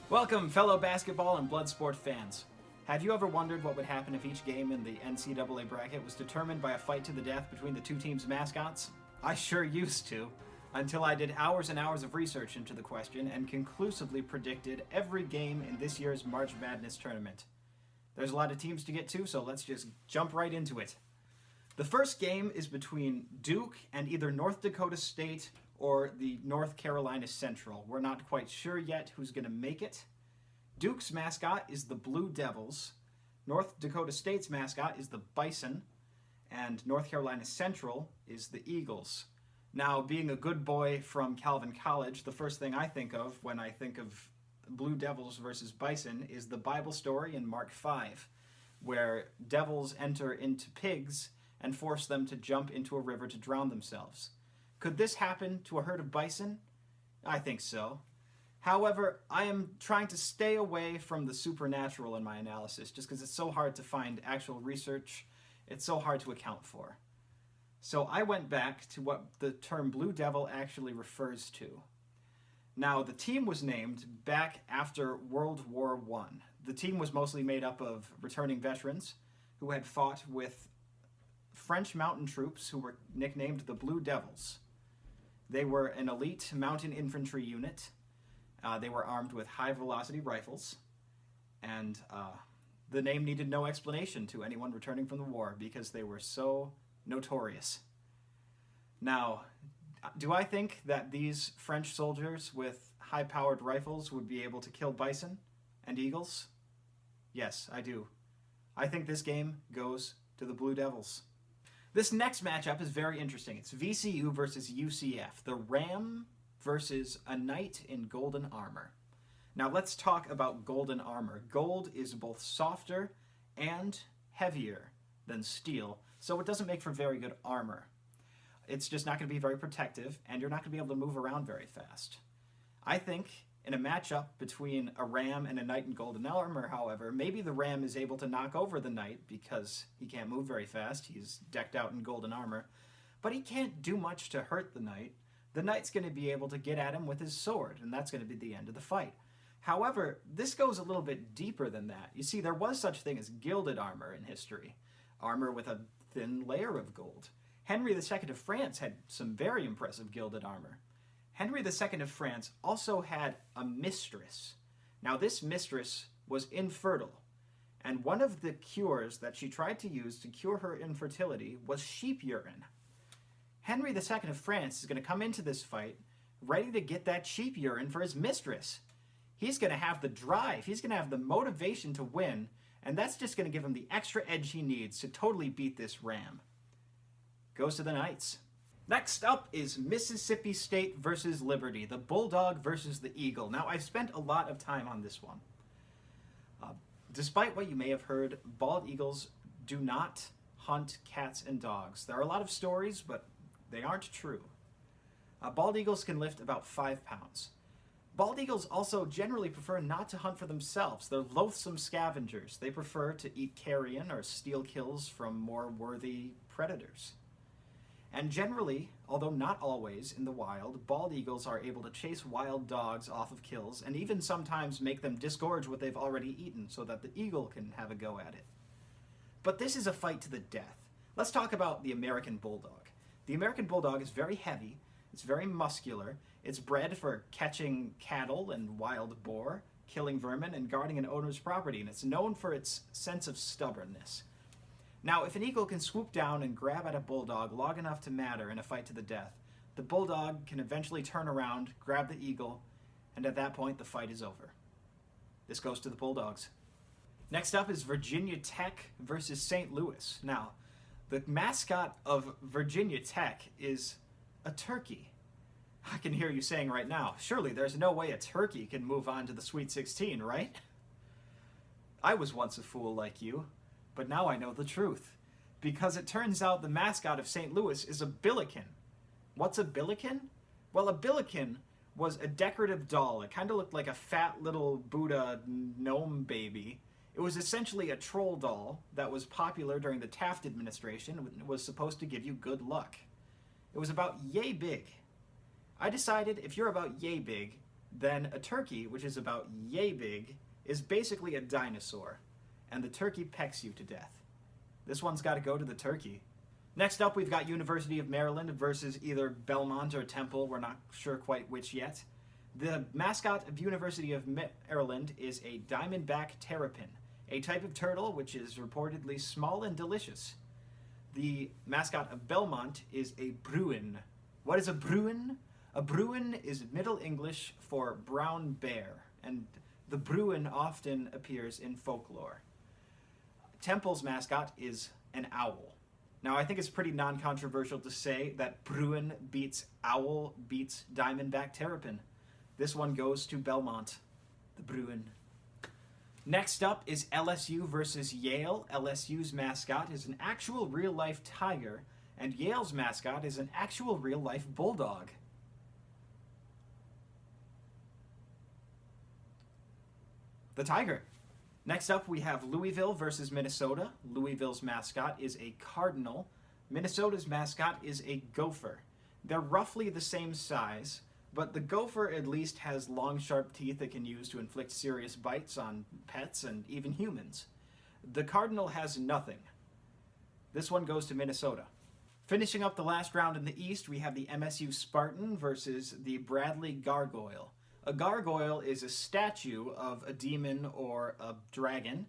Welcome, fellow basketball and blood sport fans. Have you ever wondered what would happen if each game in the NCAA bracket was determined by a fight to the death between the two teams' mascots? I sure used to, until I did hours and hours of research into the question and conclusively predicted every game in this year's March Madness tournament. There's a lot of teams to get to, so let's just jump right into it. The first game is between Duke and either North Dakota State or the North Carolina Central. We're not quite sure yet who's going to make it. Duke's mascot is the Blue Devils. North Dakota State's mascot is the Bison. And North Carolina Central is the Eagles. Now, being a good boy from Calvin College, the first thing I think of when I think of Blue Devils versus Bison is the Bible story in Mark 5, where devils enter into pigs and force them to jump into a river to drown themselves. Could this happen to a herd of bison? I think so. However, I am trying to stay away from the supernatural in my analysis just because it's so hard to find actual research. It's so hard to account for. So I went back to what the term Blue Devil actually refers to. Now, the team was named back after World War I. The team was mostly made up of returning veterans who had fought with French mountain troops who were nicknamed the Blue Devils. They were an elite mountain infantry unit. They were armed with high-velocity rifles, and the name needed no explanation to anyone returning from the war because they were so notorious. Now, do I think that these French soldiers with high-powered rifles would be able to kill bison and eagles? Yes, I do. I think this game goes to the Blue Devils. This next matchup is very interesting. It's VCU versus UCF, the Ram versus a knight in golden armor. Now let's talk about golden armor. Gold is both softer and heavier than steel, so it doesn't make for very good armor. It's just not going to be very protective, and you're not going to be able to move around very fast. I think in a matchup between a ram and a knight in golden armor, however, maybe the ram is able to knock over the knight because he can't move very fast. He's decked out in golden armor. But he can't do much to hurt the knight. The knight's going to be able to get at him with his sword, and that's going to be the end of the fight. However, this goes a little bit deeper than that. You see, there was such a thing as gilded armor in history. Armor with a thin layer of gold. Henry II of France had some very impressive gilded armor. Henry II of France also had a mistress. Now, this mistress was infertile, and one of the cures that she tried to use to cure her infertility was sheep urine. Henry II of France is going to come into this fight ready to get that sheep urine for his mistress. He's going to have the drive, he's going to have the motivation to win, and that's just going to give him the extra edge he needs to totally beat this ram. Goes to the Knights. Next up is Mississippi State versus Liberty, the Bulldog versus the Eagle. Now, I've spent a lot of time on this one. Despite what you may have heard, bald eagles do not hunt cats and dogs. There are a lot of stories, but they aren't true. Bald eagles can lift about 5 pounds. Bald eagles also generally prefer not to hunt for themselves. They're loathsome scavengers. They prefer to eat carrion or steal kills from more worthy predators. And generally, although not always in the wild, bald eagles are able to chase wild dogs off of kills and even sometimes make them disgorge what they've already eaten so that the eagle can have a go at it. But this is a fight to the death. Let's talk about the American Bulldog. The American Bulldog is very heavy, it's very muscular, it's bred for catching cattle and wild boar, killing vermin, and guarding an owner's property, and it's known for its sense of stubbornness. Now, if an eagle can swoop down and grab at a bulldog long enough to matter in a fight to the death, the bulldog can eventually turn around, grab the eagle, and at that point, the fight is over. This goes to the Bulldogs. Next up is Virginia Tech versus St. Louis. Now, the mascot of Virginia Tech is a turkey. I can hear you saying right now, surely there's no way a turkey can move on to the Sweet 16, right? I was once a fool like you. But now I know the truth, because it turns out the mascot of St. Louis is a billiken. What's a billiken? Well, a billiken was a decorative doll. It kind of looked like a fat little Buddha gnome baby. It was essentially a troll doll that was popular during the Taft administration and was supposed to give you good luck. It was about yay big. I decided if you're about yay big, Then a turkey, which is about yay big, is basically a dinosaur, and the turkey pecks you to death. This one's got to go to the turkey. Next up, we've got University of Maryland versus either Belmont or Temple. We're not sure quite which yet. The mascot of University of Maryland is a diamondback terrapin, a type of turtle which is reportedly small and delicious. The mascot of Belmont is a Bruin. What is a Bruin? A Bruin is Middle English for brown bear, and the Bruin often appears in folklore. Temple's mascot is an owl. Now, I think it's pretty non-controversial to say that Bruin beats owl beats diamondback terrapin. This one goes to Belmont, the Bruin. Next up is LSU versus Yale. LSU's mascot is an actual real-life tiger, and Yale's mascot is an actual real-life bulldog. The tiger. Next up, we have Louisville versus Minnesota. Louisville's mascot is a cardinal. Minnesota's mascot is a gopher. They're roughly the same size, but the gopher at least has long, sharp teeth it can use to inflict serious bites on pets and even humans. The cardinal has nothing. This one goes to Minnesota. Finishing up the last round in the East, we have the MSU Spartan versus the Bradley Gargoyle. A gargoyle is a statue of a demon or a dragon,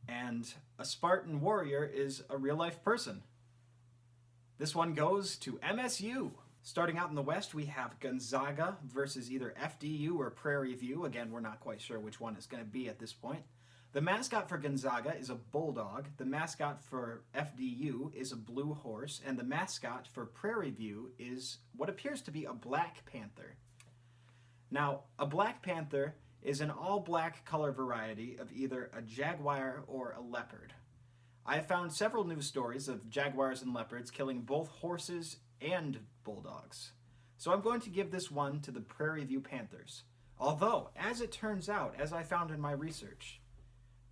and a Spartan warrior is a real-life person. This one goes to MSU. Starting out in the West, we have Gonzaga versus either FDU or Prairie View. Again, we're not quite sure which one it's going to be at this point. The mascot for Gonzaga is a bulldog. The mascot for FDU is a blue horse. And the mascot for Prairie View is what appears to be a black panther. Now, a black panther is an all-black color variety of either a jaguar or a leopard. I have found several news stories of jaguars and leopards killing both horses and bulldogs. So I'm going to give this one to the Prairie View Panthers. Although, as it turns out, as I found in my research,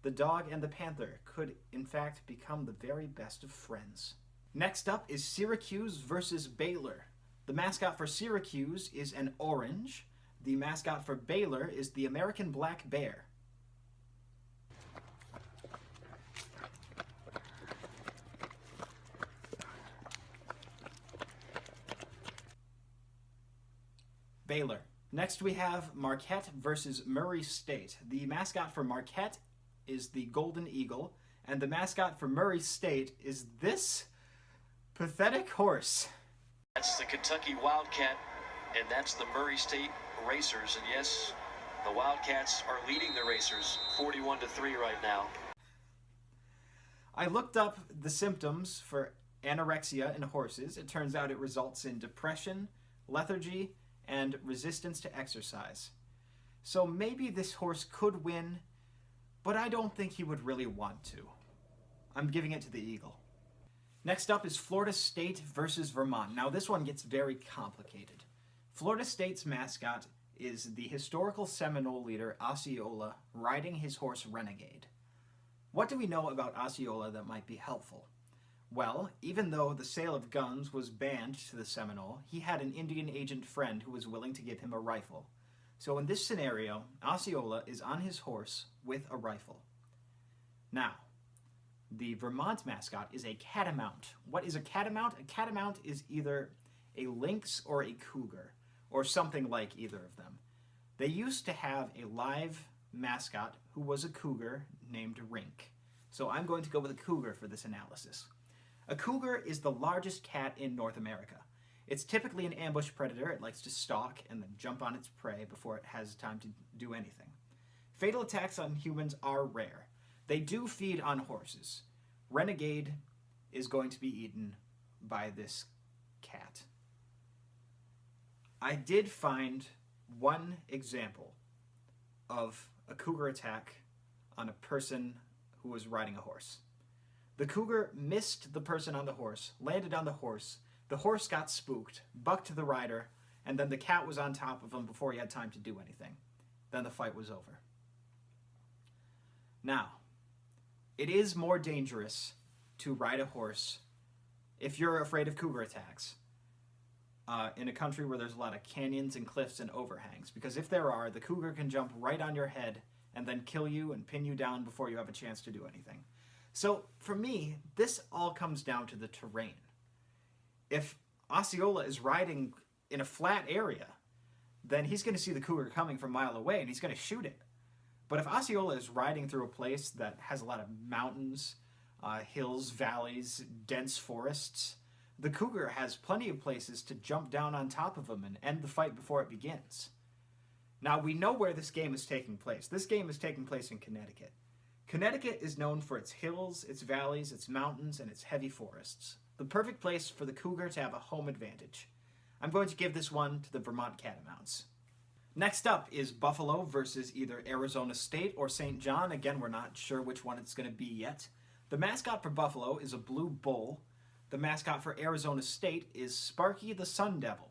the dog and the panther could in fact become the very best of friends. Next up is Syracuse versus Baylor. The mascot for Syracuse is an orange. The mascot for Baylor is the American black bear. Baylor. Next we have Marquette versus Murray State. The mascot for Marquette is the Golden Eagle, and the mascot for Murray State is this pathetic horse. That's the Kentucky Wildcat, and that's the Murray State Racers. And yes, the Wildcats are leading the Racers 41-3 right now. I looked up the symptoms for anorexia in horses. It turns out it results in depression, lethargy, and resistance to exercise. So maybe this horse could win, but I don't think he would really want to. I'm giving it to the Eagle. Next up is Florida State versus Vermont. Now this one gets very complicated. Florida State's mascot is the historical Seminole leader Osceola riding his horse Renegade. What do we know about Osceola that might be helpful? Well, even though the sale of guns was banned to the Seminole, he had an Indian agent friend who was willing to give him a rifle. So in this scenario, Osceola is on his horse with a rifle. Now, the Vermont mascot is a catamount. What is a catamount? A catamount is either a lynx or a cougar, or something like either of them. They used to have a live mascot who was a cougar named Rink. So I'm going to go with a cougar for this analysis. A cougar is the largest cat in North America. It's typically an ambush predator. It likes to stalk and then jump on its prey before it has time to do anything. Fatal attacks on humans are rare. They do feed on horses. Renegade is going to be eaten by this cat. I did find one example of a cougar attack on a person who was riding a horse. The cougar missed the person on the horse, landed on the horse got spooked, bucked the rider, and then the cat was on top of him before he had time to do anything. Then the fight was over. Now, it is more dangerous to ride a horse if you're afraid of cougar attacks. in a country where there's a lot of canyons and cliffs and overhangs. Because if there are, the cougar can jump right on your head and then kill you and pin you down before you have a chance to do anything. So for me, this all comes down to the terrain. If Osceola is riding in a flat area, then he's going to see the cougar coming from a mile away and he's going to shoot it. But if Osceola is riding through a place that has a lot of mountains, hills, valleys, dense forests, the cougar has plenty of places to jump down on top of him and end the fight before it begins. Now, we know where this game is taking place. This game is taking place in Connecticut. Connecticut is known for its hills, its valleys, its mountains, and its heavy forests. The perfect place for the cougar to have a home advantage. I'm going to give this one to the Vermont Catamounts. Next up is Buffalo versus either Arizona State or St. John. Again, we're not sure which one it's going to be yet. The mascot for Buffalo is a blue bull. The mascot for Arizona State is Sparky the Sun Devil.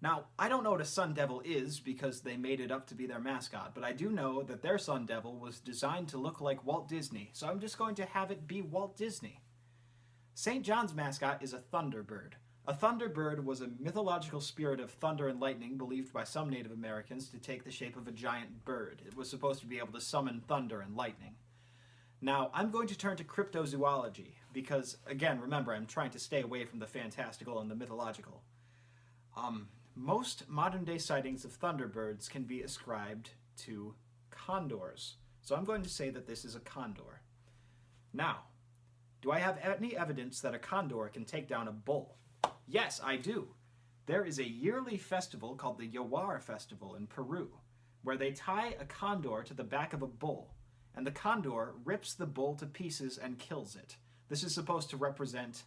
Now, I don't know what a Sun Devil is because they made it up to be their mascot, but I do know that their Sun Devil was designed to look like Walt Disney, so I'm just going to have it be Walt Disney. St. John's mascot is a Thunderbird. A Thunderbird was a mythological spirit of thunder and lightning believed by some Native Americans to take the shape of a giant bird. It was supposed to be able to summon thunder and lightning. Now, I'm going to turn to cryptozoology because, again, remember, I'm trying to stay away from the fantastical and the mythological. Most modern-day sightings of thunderbirds can be ascribed to condors. So I'm going to say that this is a condor. Now, do I have any evidence that a condor can take down a bull? Yes, I do. There is a yearly festival called the Yawar Festival in Peru, where they tie a condor to the back of a bull, and the condor rips the bull to pieces and kills it. This is supposed to represent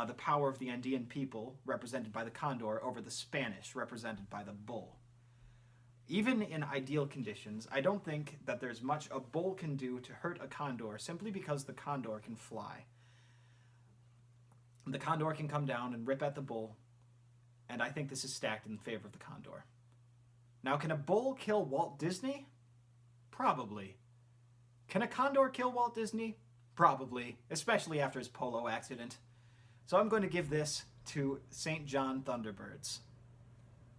the power of the Andean people, represented by the condor, over the Spanish, represented by the bull. Even in ideal conditions, I don't think that there's much a bull can do to hurt a condor simply because the condor can fly. The condor can come down and rip at the bull, and I think this is stacked in favor of the condor. Now, can a bull kill Walt Disney? Probably. Can a condor kill Walt Disney? Probably, especially after his polo accident. So I'm going to give this to St. John Thunderbirds.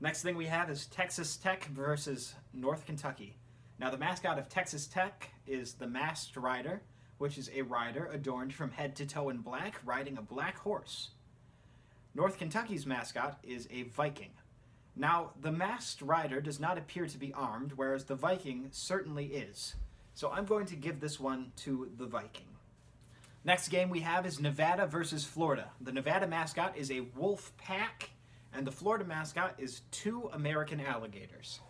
Next thing we have is Texas Tech versus North Kentucky. Now, the mascot of Texas Tech is the Masked Rider, which is a rider adorned from head to toe in black, riding a black horse. North Kentucky's mascot is a Viking. Now, the Masked Rider does not appear to be armed, whereas the Viking certainly is. So I'm going to give this one to the Viking. Next game we have is Nevada versus Florida. The Nevada mascot is a wolf pack, and the Florida mascot is 2 American alligators.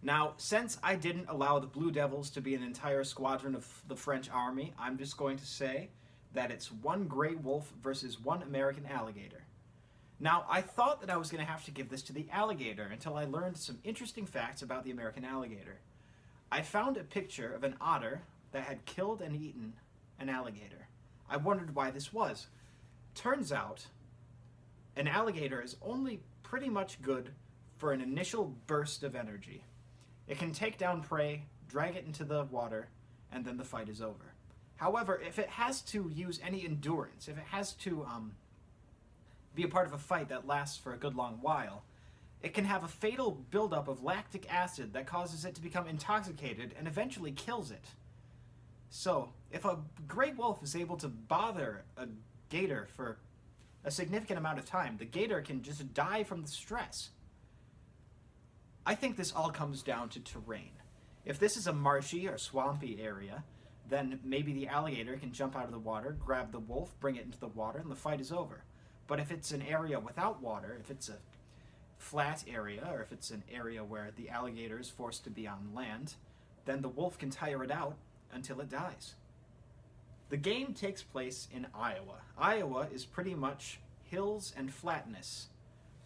Now, since I didn't allow the Blue Devils to be an entire squadron of the French army, I'm just going to say that it's 1 gray wolf versus 1 American alligator. Now, I thought that I was going to have to give this to the alligator until I learned some interesting facts about the American alligator. I found a picture of an otter that had killed and eaten an alligator. I wondered why this was. Turns out, an alligator is only pretty much good for an initial burst of energy. It can take down prey, drag it into the water, and then the fight is over. However, if it has to use any endurance, if it has to be a part of a fight that lasts for a good long while, it can have a fatal buildup of lactic acid that causes it to become intoxicated and eventually kills it. So, if a gray wolf is able to bother a gator for a significant amount of time, the gator can just die from the stress. I think this all comes down to terrain. If this is a marshy or swampy area, then maybe the alligator can jump out of the water, grab the wolf, bring it into the water, and the fight is over. But if it's an area without water, if it's a flat area, or if it's an area where the alligator is forced to be on land, then the wolf can tire it out until it dies. The game takes place in Iowa. Iowa is pretty much hills and flatness.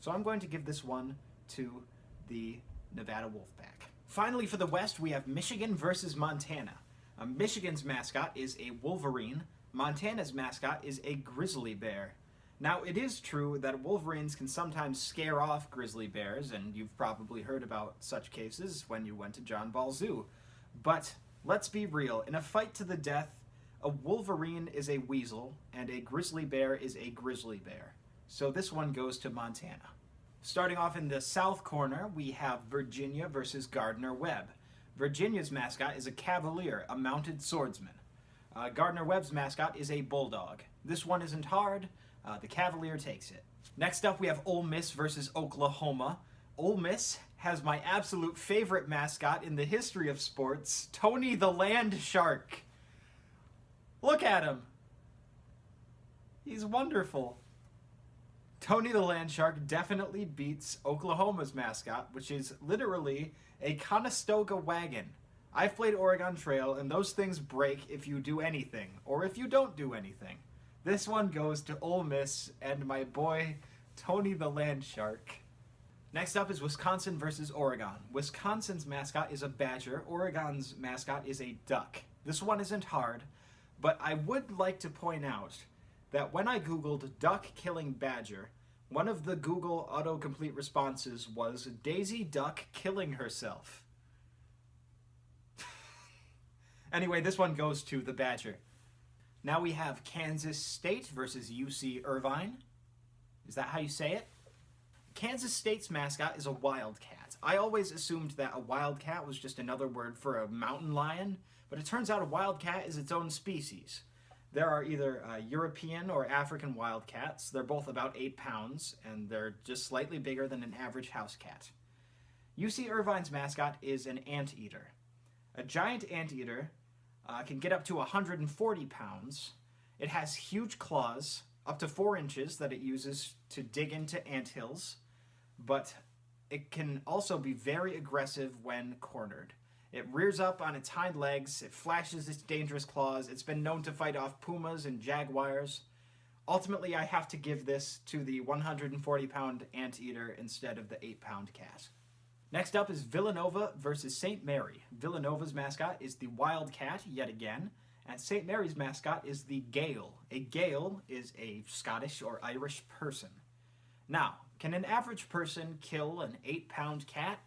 So I'm going to give this one to the Nevada Wolfpack. Finally, for the West, we have Michigan versus Montana. Michigan's mascot is a wolverine. Montana's mascot is a grizzly bear. Now, it is true that wolverines can sometimes scare off grizzly bears, and you've probably heard about such cases when you went to John Ball Zoo. But let's be real. In a fight to the death, a wolverine is a weasel, and a grizzly bear is a grizzly bear. So this one goes to Montana. Starting off in the south corner, we have Virginia versus Gardner-Webb. Virginia's mascot is a cavalier, a mounted swordsman. Gardner-Webb's mascot is a bulldog. This one isn't hard. The cavalier takes it. Next up, we have Ole Miss versus Oklahoma. Ole Miss has my absolute favorite mascot in the history of sports, Tony the Land Shark. Look at him. He's wonderful. Tony the Land Shark definitely beats Oklahoma's mascot, which is literally a Conestoga wagon. I've played Oregon Trail, and those things break if you do anything, or if you don't do anything. This one goes to Ole Miss and my boy, Tony the Land Shark. Next up is Wisconsin versus Oregon. Wisconsin's mascot is a badger. Oregon's mascot is a duck. This one isn't hard, but I would like to point out that when I googled duck killing badger, one of the Google autocomplete responses was Daisy Duck killing herself. Anyway, this one goes to the badger. Now we have Kansas State versus UC Irvine. Is that how you say it? Kansas State's mascot is a wildcat. I always assumed that a wildcat was just another word for a mountain lion, but it turns out a wildcat is its own species. There are either European or African wildcats. They're both about 8 pounds, and they're just slightly bigger than an average house cat. UC Irvine's mascot is an anteater. A giant anteater can get up to 140 pounds. It has huge claws, up to 4 inches, that it uses to dig into anthills, but it can also be very aggressive when cornered. It rears up on its hind legs, it flashes its dangerous claws, it's been known to fight off pumas and jaguars. Ultimately, I have to give this to the 140-pound anteater instead of the 8-pound cat. Next up is Villanova versus St. Mary. Villanova's mascot is the Wildcat, yet again, and St. Mary's mascot is the Gael. A Gael is a Scottish or Irish person. Now, can an average person kill an 8-pound cat?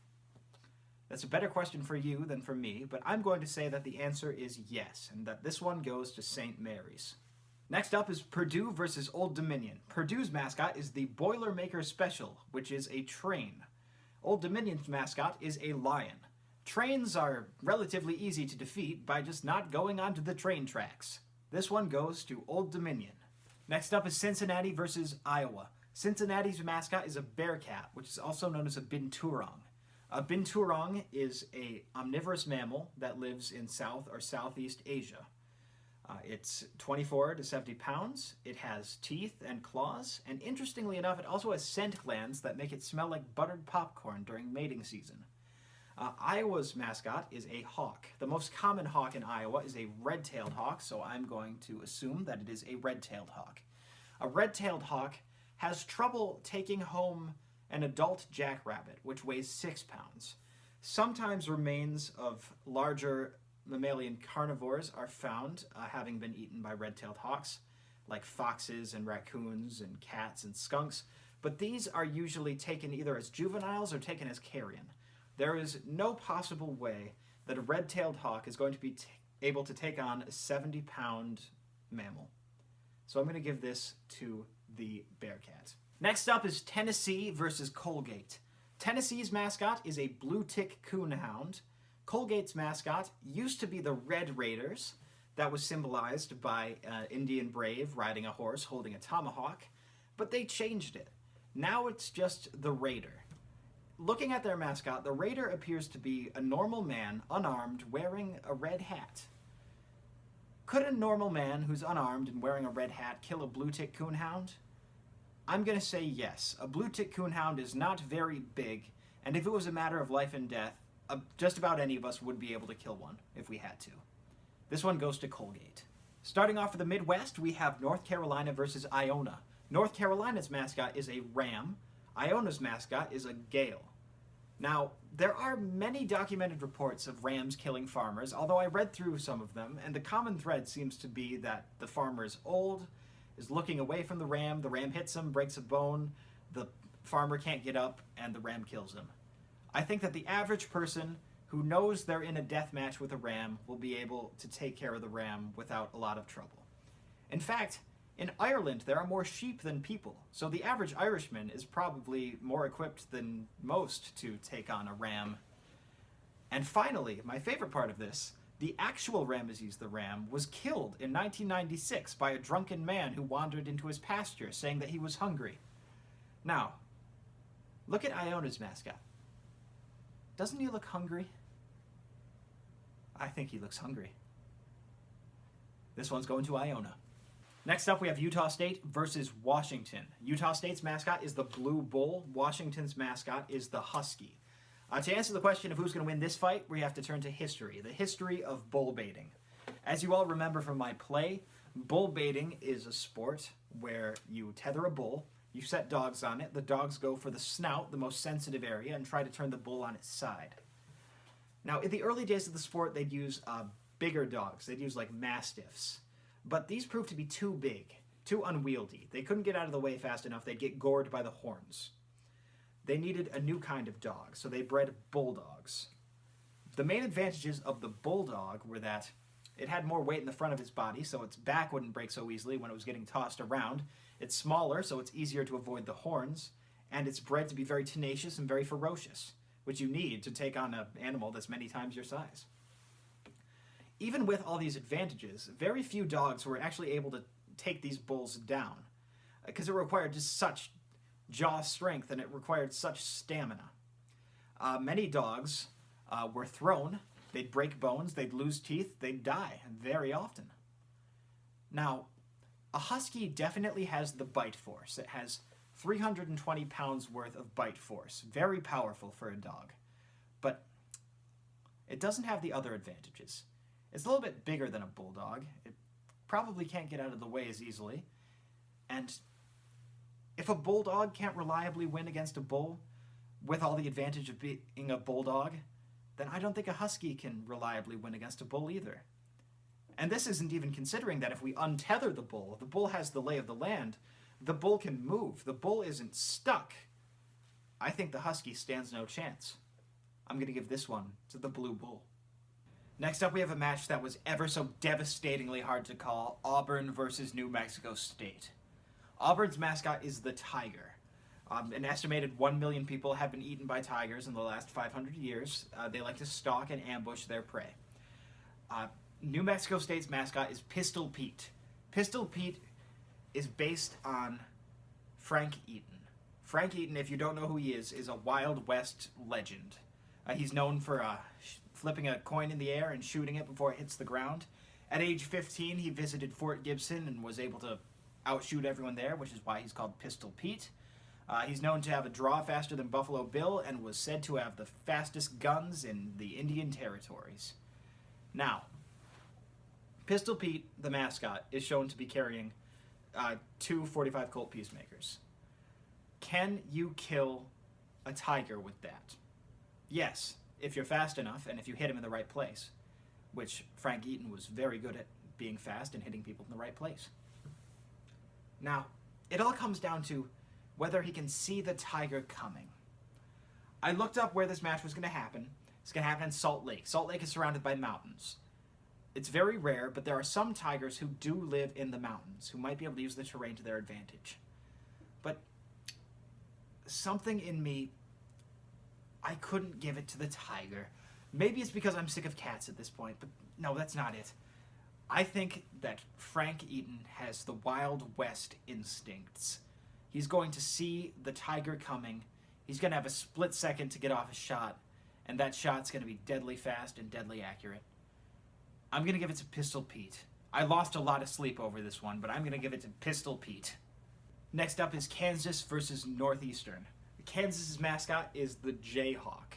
That's a better question for you than for me, but I'm going to say that the answer is yes, and that this one goes to St. Mary's. Next up is Purdue versus Old Dominion. Purdue's mascot is the Boilermaker Special, which is a train. Old Dominion's mascot is a lion. Trains are relatively easy to defeat by just not going onto the train tracks. This one goes to Old Dominion. Next up is Cincinnati versus Iowa. Cincinnati's mascot is a bearcat, which is also known as a binturong. A binturong is an omnivorous mammal that lives in South or Southeast Asia. It's 24 to 70 pounds, it has teeth and claws, and interestingly enough, it also has scent glands that make it smell like buttered popcorn during mating season. Iowa's mascot is a hawk. The most common hawk in Iowa is a red-tailed hawk, so I'm going to assume that it is a red-tailed hawk. A red-tailed hawk has trouble taking home an adult jackrabbit, which weighs 6 pounds. Sometimes remains of larger mammalian carnivores are found, having been eaten by red-tailed hawks, like foxes and raccoons and cats and skunks, but these are usually taken either as juveniles or taken as carrion. There is no possible way that a red-tailed hawk is going to be able to take on a 70-pound mammal. So I'm going to give this to the bearcat. Next up is Tennessee versus Colgate. Tennessee's mascot is a blue tick coonhound. Colgate's mascot used to be the Red Raiders. That was symbolized by an Indian brave riding a horse holding a tomahawk, but they changed it. Now it's just the Raider. Looking at their mascot, the Raider appears to be a normal man, unarmed, wearing a red hat. Could a normal man who's unarmed and wearing a red hat kill a blue tick coonhound? I'm going to say yes. A blue tick coonhound is not very big, and if it was a matter of life and death, just about any of us would be able to kill one if we had to. This one goes to Colgate. Starting off for the Midwest, we have North Carolina versus Iona. North Carolina's mascot is a ram. Iona's mascot is a Gael. Now, there are many documented reports of rams killing farmers, although I read through some of them, and the common thread seems to be that the farmer is old, is looking away from the ram hits him, breaks a bone, the farmer can't get up, and the ram kills him. I think that the average person who knows they're in a death match with a ram will be able to take care of the ram without a lot of trouble. In fact, In Ireland, there are more sheep than people, so the average Irishman is probably more equipped than most to take on a ram. And finally, my favorite part of this, the actual Ramesses the ram was killed in 1996 by a drunken man who wandered into his pasture saying that he was hungry. Now, look at Iona's mascot. Doesn't he look hungry? I think he looks hungry. This one's going to Iona. Next up, we have Utah State versus Washington. Utah State's mascot is the Blue Bull. Washington's mascot is the Husky. To answer the question of who's going to win this fight, we have to turn to history, the history of bull baiting. As you all remember from my play, bull baiting is a sport where you tether a bull, you set dogs on it, the dogs go for the snout, the most sensitive area, and try to turn the bull on its side. Now, in the early days of the sport, they'd use bigger dogs. They'd use like mastiffs. But these proved to be too big, too unwieldy. They couldn't get out of the way fast enough. They'd get gored by the horns. They needed a new kind of dog, so they bred bulldogs. The main advantages of the bulldog were that it had more weight in the front of its body, so its back wouldn't break so easily when it was getting tossed around. It's smaller, so it's easier to avoid the horns. And it's bred to be very tenacious and very ferocious, which you need to take on an animal that's many times your size. Even with all these advantages, very few dogs were actually able to take these bulls down, because it required just such jaw strength and it required such stamina. Many dogs were thrown, they'd break bones, they'd lose teeth, they'd die very often. Now, a husky definitely has the bite force. It has 320 pounds worth of bite force, very powerful for a dog, but it doesn't have the other advantages. It's a little bit bigger than a bulldog. It probably can't get out of the way as easily. And if a bulldog can't reliably win against a bull with all the advantage of being a bulldog, then I don't think a husky can reliably win against a bull either. And this isn't even considering that if we untether the bull has the lay of the land, the bull can move. The bull isn't stuck. I think the husky stands no chance. I'm going to give this one to the Blue Bull. Next up, we have a match that was ever so devastatingly hard to call, Auburn versus New Mexico State. Auburn's mascot is the tiger. An estimated 1 million people have been eaten by tigers in the last 500 years. They like to stalk and ambush their prey. New Mexico State's mascot is Pistol Pete. Pistol Pete is based on Frank Eaton. Frank Eaton, if you don't know who he is a Wild West legend. He's known for flipping a coin in the air and shooting it before it hits the ground. At age 15, he visited Fort Gibson and was able to outshoot everyone there, which is why he's called Pistol Pete. He's known to have a draw faster than Buffalo Bill and was said to have the fastest guns in the Indian Territories. Now, Pistol Pete, the mascot, is shown to be carrying 2 .45 Colt Peacemakers. Can you kill a tiger with that? Yes, if you're fast enough and if you hit him in the right place, which Frank Eaton was very good at being fast and hitting people in the right place. Now, it all comes down to whether he can see the tiger coming. I looked up where this match was going to happen. It's going to happen in Salt Lake. Salt Lake is surrounded by mountains. It's very rare, but there are some tigers who do live in the mountains, who might be able to use the terrain to their advantage. But something in me, I couldn't give it to the tiger. Maybe it's because I'm sick of cats at this point, but no, that's not it. I think that Frank Eaton has the Wild West instincts. He's going to see the tiger coming. He's going to have a split second to get off a shot, and that shot's going to be deadly fast and deadly accurate. I'm going to give it to Pistol Pete. I lost a lot of sleep over this one, but I'm going to give it to Pistol Pete. Next up is Kansas versus Northeastern. Kansas's mascot is the Jayhawk.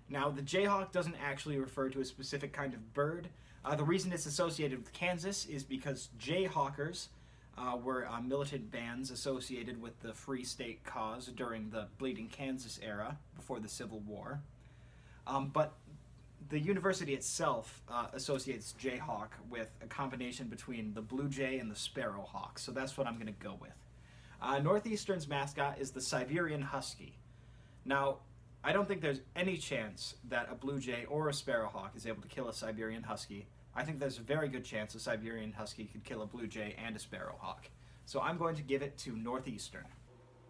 Now, the Jayhawk doesn't actually refer to a specific kind of bird. The reason it's associated with Kansas is because Jayhawkers were militant bands associated with the Free State cause during the Bleeding Kansas era before the Civil War. But the university itself associates Jayhawk with a combination between the Blue Jay and the Sparrowhawk, so that's what I'm going to go with. Northeastern's mascot is the Siberian Husky. Now, I don't think there's any chance that a Blue Jay or a Sparrowhawk is able to kill a Siberian Husky. I think there's a very good chance a Siberian Husky could kill a Blue Jay and a Sparrowhawk. so I'm going to give it to Northeastern.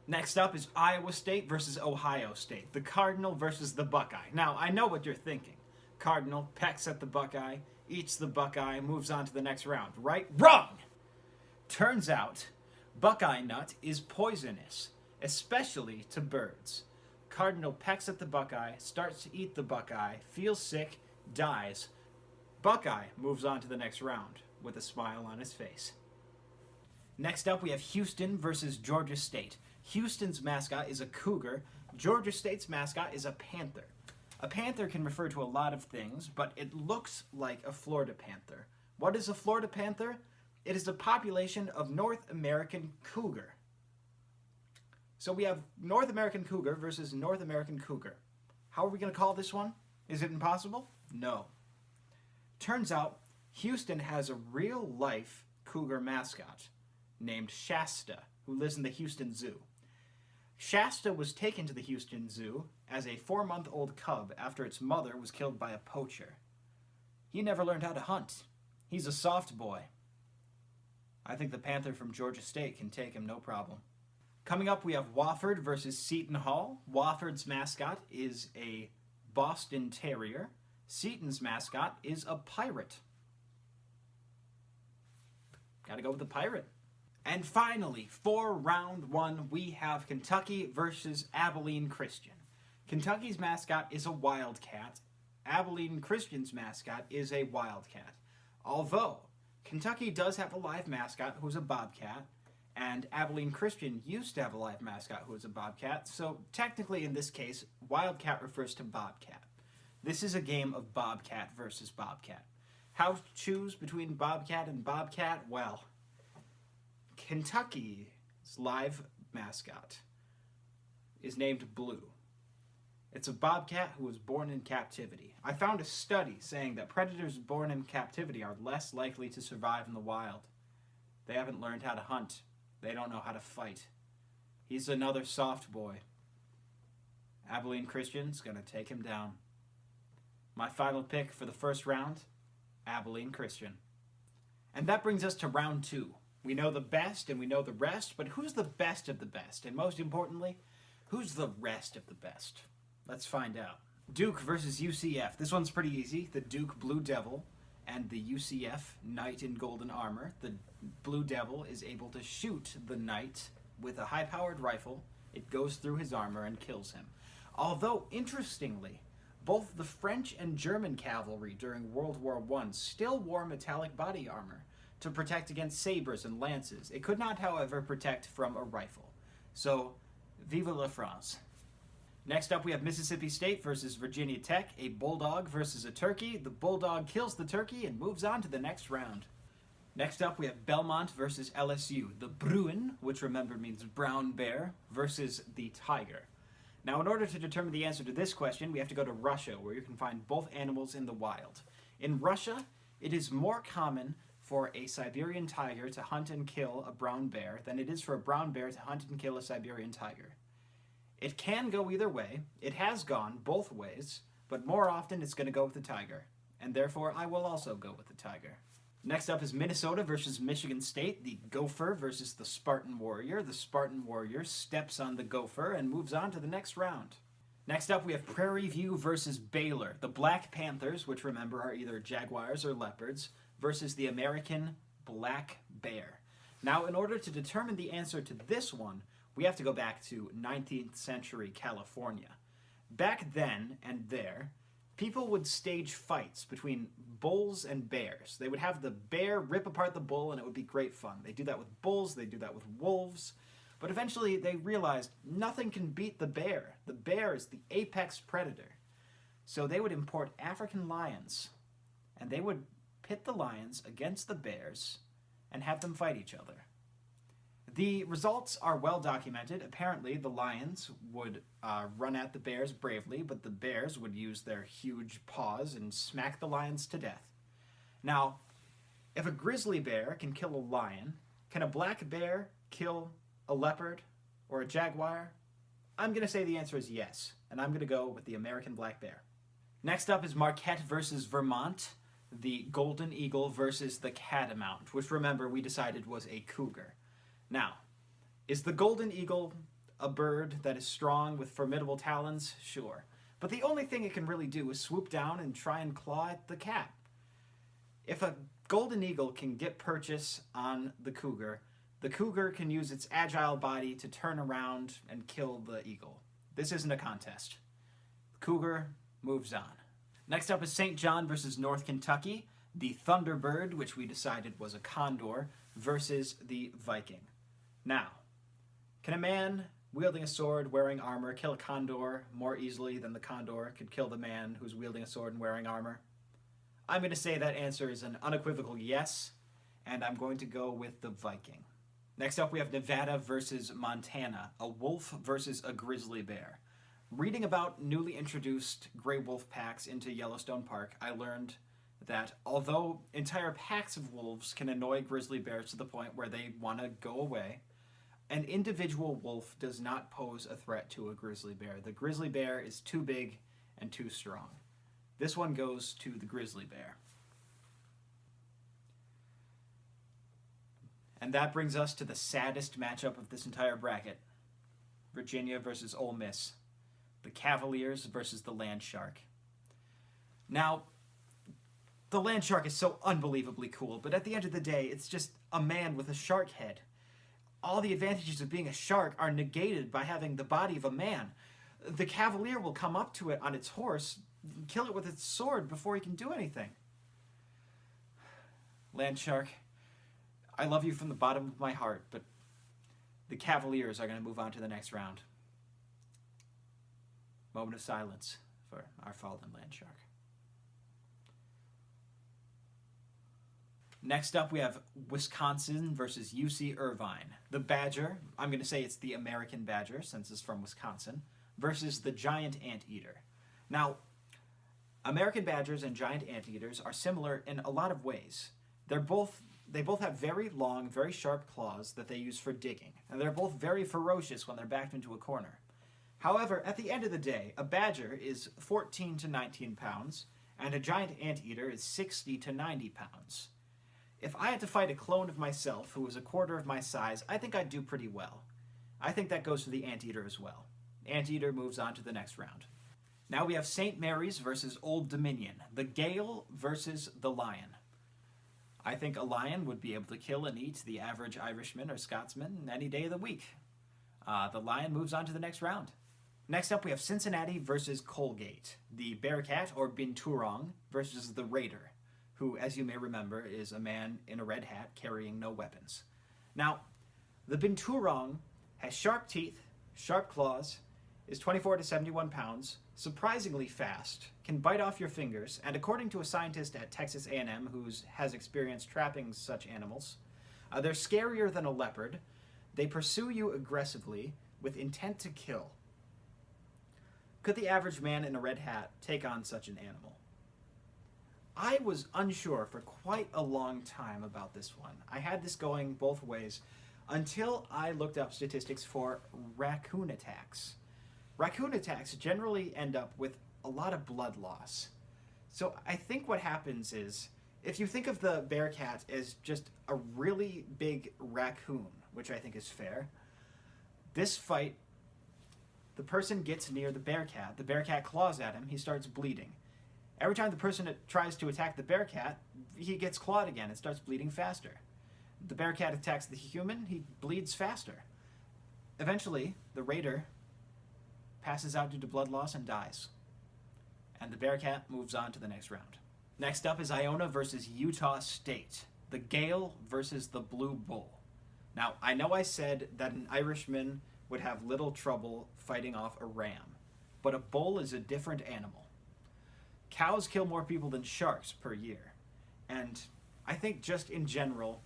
Next up is Iowa State versus Ohio State, the Cardinal versus the Buckeye. Now, I know what you're thinking. Cardinal pecks at the Buckeye, eats the Buckeye, moves on to the next round, right? Wrong! Turns out, Buckeye nut is poisonous, especially to birds. Cardinal pecks at the Buckeye, starts to eat the Buckeye, feels sick, dies. Buckeye moves on to the next round with a smile on his face. Next up, we have Houston versus Georgia State. Houston's mascot is a cougar. Georgia State's mascot is a panther. A panther can refer to a lot of things, but it looks like a Florida panther. What is a Florida panther? It is a population of North American cougar. So we have North American cougar versus North American cougar. How are we going to call this one? Is it impossible? No. Turns out, Houston has a real-life cougar mascot named Shasta, who lives in the Houston Zoo. Shasta was taken to the Houston Zoo as a 4-month-old cub after its mother was killed by a poacher. He never learned how to hunt. He's a soft boy. I think the panther from Georgia State can take him no problem. Coming up, we have Wofford versus Seton Hall. Wofford's mascot is a Boston Terrier. Seton's mascot is a pirate. Gotta go with the pirate. And finally, for round one, we have Kentucky versus Abilene Christian. Kentucky's mascot is a wildcat. Abilene Christian's mascot is a wildcat. Although, Kentucky does have a live mascot who's a bobcat, and Abilene Christian used to have a live mascot who was a bobcat, so technically in this case, wildcat refers to bobcat. This is a game of bobcat versus bobcat. How to choose between bobcat and bobcat? Well, Kentucky's live mascot is named Blue. It's a bobcat who was born in captivity. I found a study saying that predators born in captivity are less likely to survive in the wild. They haven't learned how to hunt. They don't know how to fight. He's another soft boy. Abilene Christian's gonna take him down. My final pick for the first round, Abilene Christian. And that brings us to round two. We know the best and we know the rest, but who's the best of the best? And most importantly, who's the rest of the best? Let's find out. Duke versus UCF. This one's pretty easy. The Duke Blue Devil and the UCF Knight in golden armor. The Blue Devil is able to shoot the Knight with a high-powered rifle. It goes through his armor and kills him. Although, interestingly, both the French and German cavalry during World War I still wore metallic body armor to protect against sabers and lances. It could not, however, protect from a rifle. So, vive la France. Next up, we have Mississippi State versus Virginia Tech, a bulldog versus a turkey. The bulldog kills the turkey and moves on to the next round. Next up, we have Belmont versus LSU, the Bruin, which remember means brown bear, versus the tiger. Now, in order to determine the answer to this question, we have to go to Russia, where you can find both animals in the wild. In Russia, it is more common for a Siberian tiger to hunt and kill a brown bear than it is for a brown bear to hunt and kill a Siberian tiger. It can go either way. It has gone both ways, but more often it's going to go with the tiger, and therefore I will also go with the tiger. Next up is Minnesota versus Michigan State, the Gopher versus the Spartan Warrior. The Spartan Warrior steps on the Gopher and moves on to the next round. Next up, we have Prairie View versus Baylor, the Black Panthers, which remember are either jaguars or leopards, versus the American black bear. Now, in order to determine the answer to this one, we have to go back to 19th century California. Back then and there, people would stage fights between bulls and bears. They would have the bear rip apart the bull, and it would be great fun. They do that with bulls, they do that with wolves, but eventually they realized nothing can beat the bear. The bear is the apex predator. So they would import African lions, and they would pit the lions against the bears and have them fight each other. The results are well documented. Apparently, the lions would run at the bears bravely, but the bears would use their huge paws and smack the lions to death. Now, if a grizzly bear can kill a lion, can a black bear kill a leopard or a jaguar? I'm going to say the answer is yes, and I'm going to go with the American black bear. Next up is Marquette versus Vermont, the golden eagle versus the catamount, which remember we decided was a cougar. Now, is the golden eagle a bird that is strong with formidable talons? Sure. But the only thing it can really do is swoop down and try and claw at the cat. If a golden eagle can get purchase on the cougar can use its agile body to turn around and kill the eagle. This isn't a contest. The cougar moves on. Next up is St. John versus North Kentucky. The Thunderbird, which we decided was a condor, versus the Viking. Now, can a man wielding a sword, wearing armor, kill a condor more easily than the condor could kill the man who's wielding a sword and wearing armor? I'm going to say that answer is an unequivocal yes, and I'm going to go with the Viking. Next up, we have Nevada versus Montana, a wolf versus a grizzly bear. Reading about newly introduced gray wolf packs into Yellowstone Park, I learned that although entire packs of wolves can annoy grizzly bears to the point where they want to go away, an individual wolf does not pose a threat to a grizzly bear. The grizzly bear is too big and too strong. This one goes to the grizzly bear. And that brings us to the saddest matchup of this entire bracket. Virginia versus Ole Miss. The Cavaliers versus the Land Shark. Now, the Land Shark is so unbelievably cool, but at the end of the day, it's just a man with a shark head. All the advantages of being a shark are negated by having the body of a man. The Cavalier will come up to it on its horse, kill it with its sword before he can do anything. Land Shark, I love you from the bottom of my heart, but the Cavaliers are going to move on to the next round. Moment of silence for our fallen Land Shark. Next up, we have Wisconsin versus UC Irvine. The Badger, I'm going to say it's the American Badger since it's from Wisconsin, versus the Giant Anteater. Now, American Badgers and Giant Anteaters are similar in a lot of ways. They both have very long, very sharp claws that they use for digging, and they're both very ferocious when they're backed into a corner. However, at the end of the day, a badger is 14 to 19 pounds, and a giant anteater is 60 to 90 pounds. If I had to fight a clone of myself who was a quarter of my size, I think I'd do pretty well. I think that goes for the anteater as well. Anteater moves on to the next round. Now we have St. Mary's versus Old Dominion, the Gael versus the Lion. I think a lion would be able to kill and eat the average Irishman or Scotsman any day of the week. The Lion moves on to the next round. Next up, we have Cincinnati versus Colgate, the Bearcat or Binturong versus the Raider, who, as you may remember, is a man in a red hat carrying no weapons. Now, the Binturong has sharp teeth, sharp claws, is 24 to 71 pounds, surprisingly fast, can bite off your fingers, and according to a scientist at Texas A&M who has experience trapping such animals, they're scarier than a leopard. They pursue you aggressively with intent to kill. Could the average man in a red hat take on such an animal? I was unsure for quite a long time about this one. I had this going both ways until I looked up statistics for raccoon attacks. Raccoon attacks generally end up with a lot of blood loss. So I think what happens is, if you think of the Bearcat as just a really big raccoon, which I think is fair, this fight, the person gets near the Bearcat claws at him, he starts bleeding. Every time the person tries to attack the Bearcat, he gets clawed again and starts bleeding faster. The Bearcat attacks the human, he bleeds faster. Eventually, the Raider passes out due to blood loss and dies. And the Bearcat moves on to the next round. Next up is Iona versus Utah State, the Gael versus the Blue Bull. Now, I know I said that an Irishman would have little trouble fighting off a ram, but a bull is a different animal. Cows kill more people than sharks per year, and I think just in general,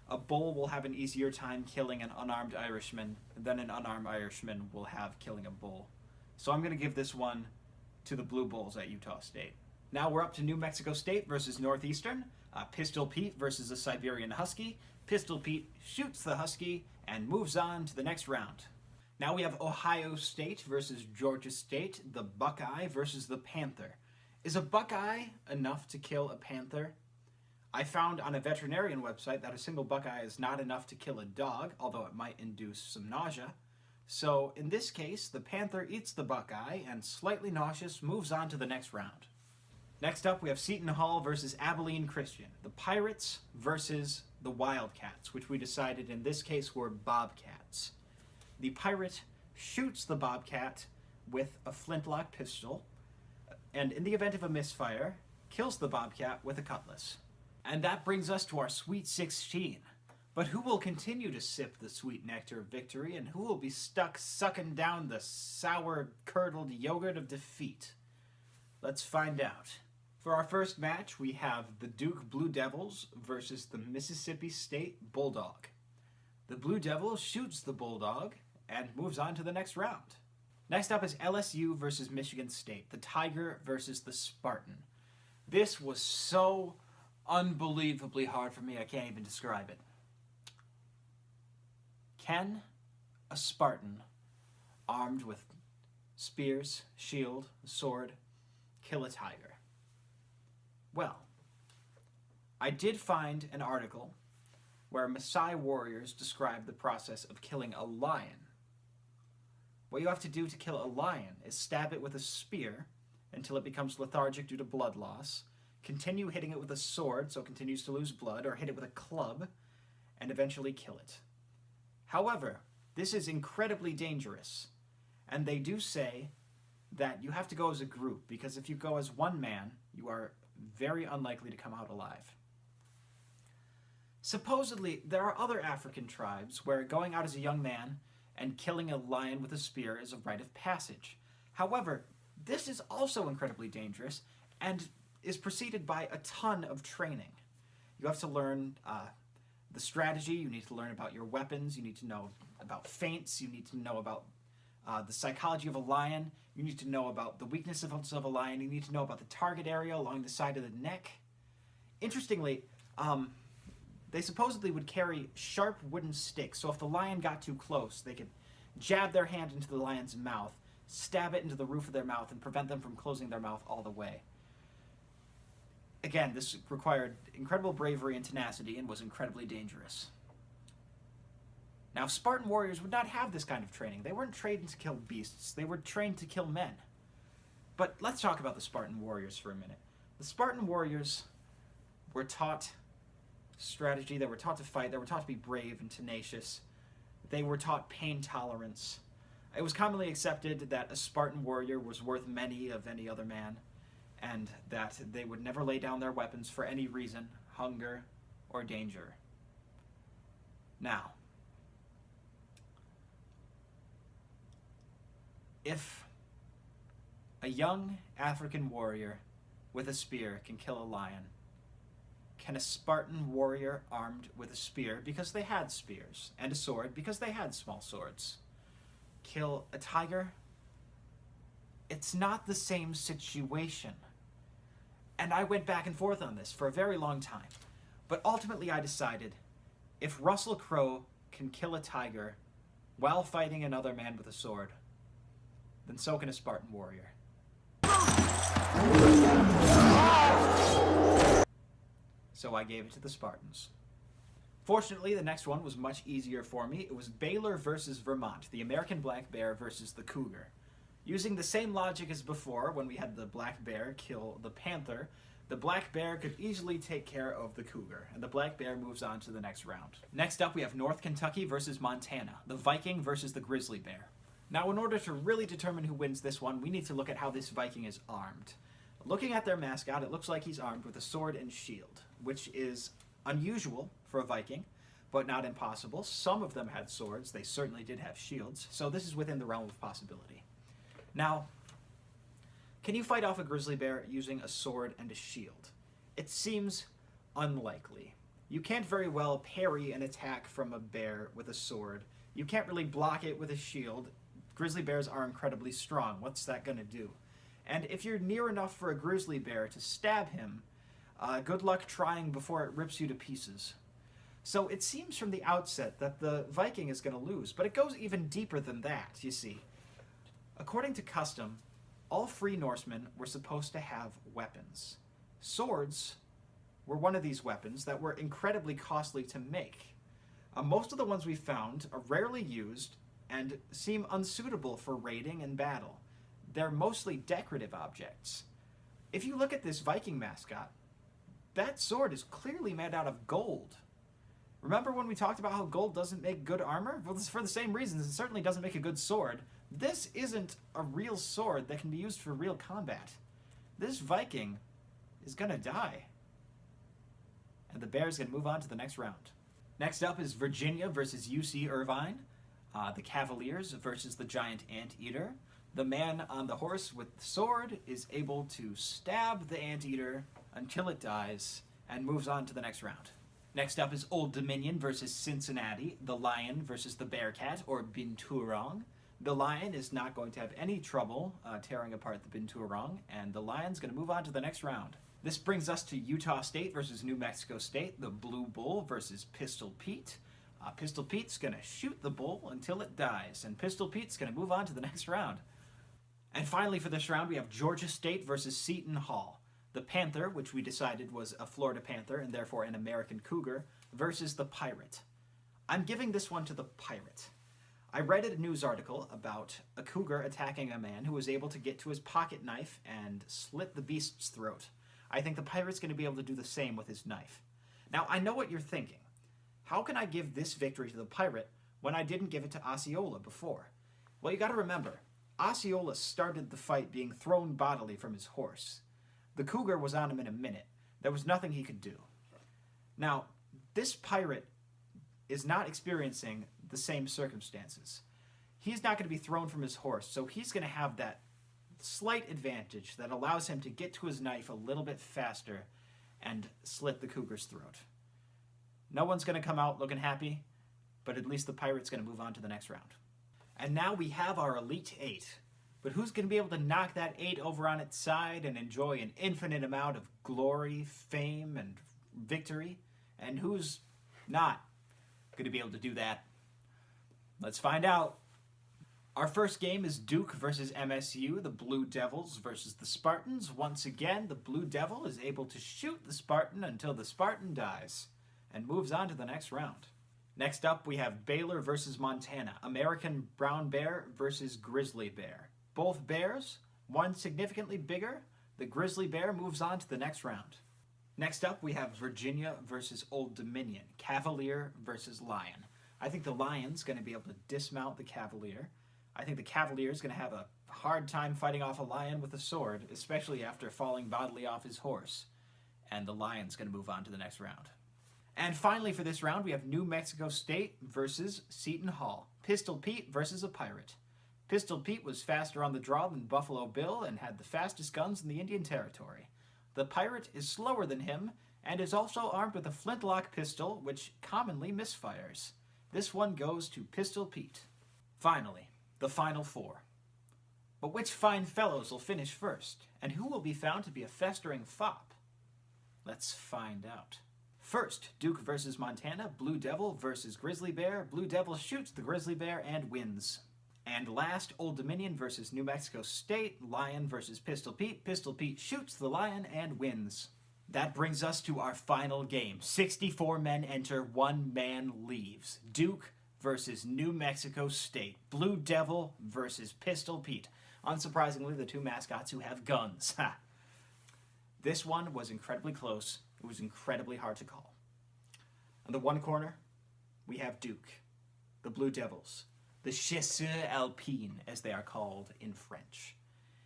a bull will have an easier time killing an unarmed Irishman than an unarmed Irishman will have killing a bull. So I'm going to give this one to the Blue Bulls at Utah State. Now we're up to New Mexico State versus Northeastern, Pistol Pete versus a Siberian Husky. Pistol Pete shoots the Husky and moves on to the next round. Now we have Ohio State versus Georgia State, the Buckeye versus the Panther. Is a Buckeye enough to kill a Panther? I found on a veterinarian website that a single buckeye is not enough to kill a dog, although it might induce some nausea. So in this case, the panther eats the buckeye and, slightly nauseous, moves on to the next round. Next up, we have Seton Hall versus Abilene Christian. The Pirates versus the Wildcats, which we decided in this case were bobcats. The pirate shoots the bobcat with a flintlock pistol, and in the event of a misfire, kills the bobcat with a cutlass. And that brings us to our Sweet 16. But who will continue to sip the sweet nectar of victory, and who will be stuck sucking down the sour, curdled yogurt of defeat? Let's find out. For our first match, we have the Duke Blue Devils versus the Mississippi State Bulldog. The Blue Devil shoots the Bulldog and moves on to the next round. Next up is LSU versus Michigan State, the Tiger versus the Spartan. This was so unbelievably hard for me, I can't even describe it. Can a Spartan, armed with spears, shield, sword, kill a tiger? Well, I did find an article where Maasai warriors describe the process of killing a lion. What you have to do to kill a lion is stab it with a spear until it becomes lethargic due to blood loss, continue hitting it with a sword so it continues to lose blood, or hit it with a club, and eventually kill it. However, this is incredibly dangerous, and they do say that you have to go as a group, because if you go as one man, you are very unlikely to come out alive. Supposedly, there are other African tribes where going out as a young man and killing a lion with a spear is a rite of passage. However, this is also incredibly dangerous and is preceded by a ton of training. You have to learn the strategy, you need to learn about your weapons, you need to know about feints, you need to know about the psychology of a lion, you need to know about the weaknesses of a lion, you need to know about the target area along the side of the neck. Interestingly, they supposedly would carry sharp wooden sticks, so if the lion got too close, they could jab their hand into the lion's mouth, stab it into the roof of their mouth, and prevent them from closing their mouth all the way. Again, this required incredible bravery and tenacity and was incredibly dangerous. Now, Spartan warriors would not have this kind of training. They weren't trained to kill beasts. They were trained to kill men. But let's talk about the Spartan warriors for a minute. The Spartan warriors were taught strategy, they were taught to fight, they were taught to be brave and tenacious. They were taught pain tolerance. It was commonly accepted that a Spartan warrior was worth many of any other man, and that they would never lay down their weapons for any reason, hunger or danger. Now, if a young African warrior with a spear can kill a lion, can a Spartan warrior armed with a spear, because they had spears, and a sword, because they had small swords, kill a tiger? It's not the same situation. And I went back and forth on this for a very long time. But ultimately I decided, if Russell Crowe can kill a tiger while fighting another man with a sword, then so can a Spartan warrior. So I gave it to the Spartans. Fortunately, the next one was much easier for me. It was Baylor versus Vermont, the American black bear versus the cougar. Using the same logic as before, when we had the black bear kill the panther, the black bear could easily take care of the cougar, and the black bear moves on to the next round. Next up, we have North Kentucky versus Montana, the Viking versus the grizzly bear. Now, in order to really determine who wins this one, we need to look at how this Viking is armed. Looking at their mascot, it looks like he's armed with a sword and shield, which is unusual for a Viking, but not impossible. Some of them had swords. They certainly did have shields, so this is within the realm of possibility. Now, can you fight off a grizzly bear using a sword and a shield? It seems unlikely. You can't very well parry an attack from a bear with a sword. You can't really block it with a shield. Grizzly bears are incredibly strong. What's that going to do? And if you're near enough for a grizzly bear to stab him, good luck trying before it rips you to pieces. So it seems from the outset that the Viking is going to lose, but it goes even deeper than that, you see. According to custom, all free Norsemen were supposed to have weapons. Swords were one of these weapons that were incredibly costly to make. Most of the ones we found are rarely used and seem unsuitable for raiding and battle. They're mostly decorative objects. If you look at this Viking mascot, that sword is clearly made out of gold. Remember when we talked about how gold doesn't make good armor? Well, this is for the same reasons. It certainly doesn't make a good sword. This isn't a real sword that can be used for real combat. This Viking is gonna die. And the Bears gonna move on to the next round. Next up is Virginia versus UC Irvine. The Cavaliers versus the Giant Anteater. The man on the horse with the sword is able to stab the anteater until it dies and moves on to the next round. Next up is Old Dominion versus Cincinnati. The Lion versus the Bearcat, or Binturong. The Lion is not going to have any trouble tearing apart the Binturong, and the Lion's going to move on to the next round. This brings us to Utah State versus New Mexico State. The Blue Bull versus Pistol Pete. Pistol Pete's going to shoot the bull until it dies, and Pistol Pete's going to move on to the next round. And finally for this round, we have Georgia State versus Seton Hall. The Panther, which we decided was a Florida Panther and therefore an American Cougar, versus the Pirate. I'm giving this one to the Pirate. I read a news article about a cougar attacking a man who was able to get to his pocket knife and slit the beast's throat. I think the Pirate's going to be able to do the same with his knife. Now, I know what you're thinking. How can I give this victory to the Pirate when I didn't give it to Osceola before? Well, you got to remember, Osceola started the fight being thrown bodily from his horse. The cougar was on him in a minute. There was nothing he could do. Now, this Pirate is not experiencing the same circumstances. He's not going to be thrown from his horse, so he's going to have that slight advantage that allows him to get to his knife a little bit faster and slit the cougar's throat. No one's going to come out looking happy, but at least the Pirate's going to move on to the next round. And now we have our Elite Eight. But who's going to be able to knock that 8 over on its side and enjoy an infinite amount of glory, fame, and victory? And who's not going to be able to do that? Let's find out. Our first game is Duke versus MSU, the Blue Devils versus the Spartans. Once again, the Blue Devil is able to shoot the Spartan until the Spartan dies and moves on to the next round. Next up, we have Baylor versus Montana, American Brown Bear versus Grizzly Bear. Both bears, one significantly bigger. The Grizzly Bear moves on to the next round. Next up, we have Virginia versus Old Dominion, Cavalier versus Lion. I think the Lion's going to be able to dismount the Cavalier. I think the Cavalier is going to have a hard time fighting off a lion with a sword, especially after falling bodily off his horse. And the Lion's going to move on to the next round. And finally for this round, we have New Mexico State versus Seton Hall. Pistol Pete versus a Pirate. Pistol Pete was faster on the draw than Buffalo Bill and had the fastest guns in the Indian Territory. The Pirate is slower than him and is also armed with a flintlock pistol, which commonly misfires. This one goes to Pistol Pete. Finally, the Final Four. But which fine fellows will finish first, and who will be found to be a festering fop? Let's find out. First, Duke versus Montana, Blue Devil versus Grizzly Bear. Blue Devil shoots the Grizzly Bear and wins. And last, Old Dominion versus New Mexico State, Lion versus Pistol Pete. Pistol Pete shoots the Lion and wins. That brings us to our final game. 64 men enter, 1 man leaves. Duke versus New Mexico State. Blue Devil versus Pistol Pete. Unsurprisingly, the two mascots who have guns. This one was incredibly close. It was incredibly hard to call. On the one corner, we have Duke, the Blue Devils, the Chasseurs Alpines, as they are called in French.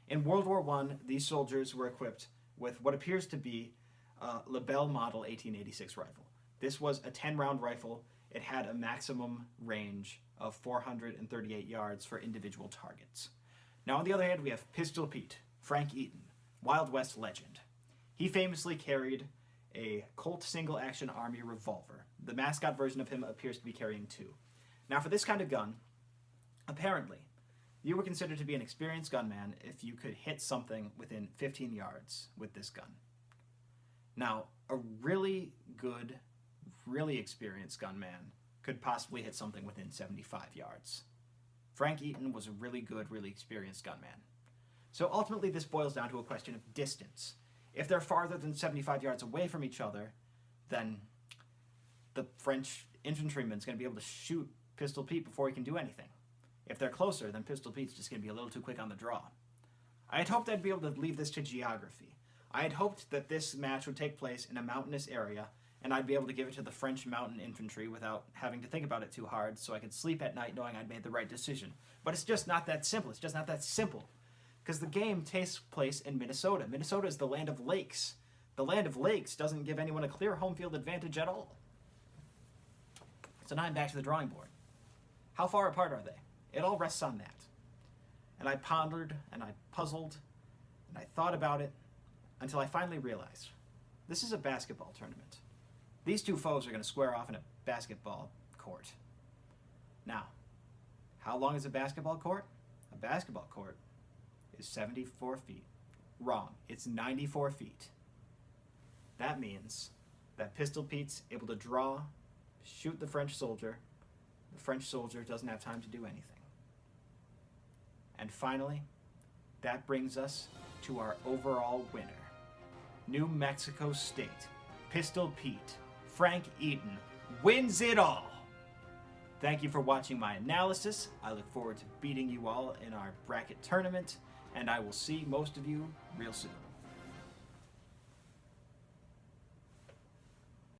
In World War I, these soldiers were equipped with what appears to be a Lebel Model 1886 rifle. This was a 10-round rifle. It had a maximum range of 438 yards for individual targets. Now, on the other hand, we have Pistol Pete, Frank Eaton, Wild West legend. He famously carried a Colt single-action army revolver. The mascot version of him appears to be carrying 2. Now, for this kind of gun, apparently, you were considered to be an experienced gunman if you could hit something within 15 yards with this gun. Now, a really good, really experienced gunman could possibly hit something within 75 yards. Frank Eaton was a really good, really experienced gunman. So ultimately, this boils down to a question of distance. If they're farther than 75 yards away from each other, then the French infantryman's going to be able to shoot Pistol Pete before he can do anything. If they're closer, then Pistol Pete's just going to be a little too quick on the draw. I had hoped I'd be able to leave this to geography. I had hoped that this match would take place in a mountainous area, and I'd be able to give it to the French mountain infantry without having to think about it too hard, so I could sleep at night knowing I'd made the right decision. But it's just not that simple. It's just not that simple. Because the game takes place in Minnesota. Minnesota is the land of lakes. The land of lakes doesn't give anyone a clear home field advantage at all. So now I'm back to the drawing board. How far apart are they? It all rests on that. And I pondered, and I puzzled, and I thought about it, until I finally realized, this is a basketball tournament. These two foes are going to square off in a basketball court. Now, how long is a basketball court? A basketball court is 74 feet. Wrong. It's 94 feet. That means that Pistol Pete's able to draw, shoot the French soldier. The French soldier doesn't have time to do anything. And finally, that brings us to our overall winner. New Mexico State, Pistol Pete, Frank Eaton, wins it all! Thank you for watching my analysis. I look forward to beating you all in our bracket tournament, and I will see most of you real soon.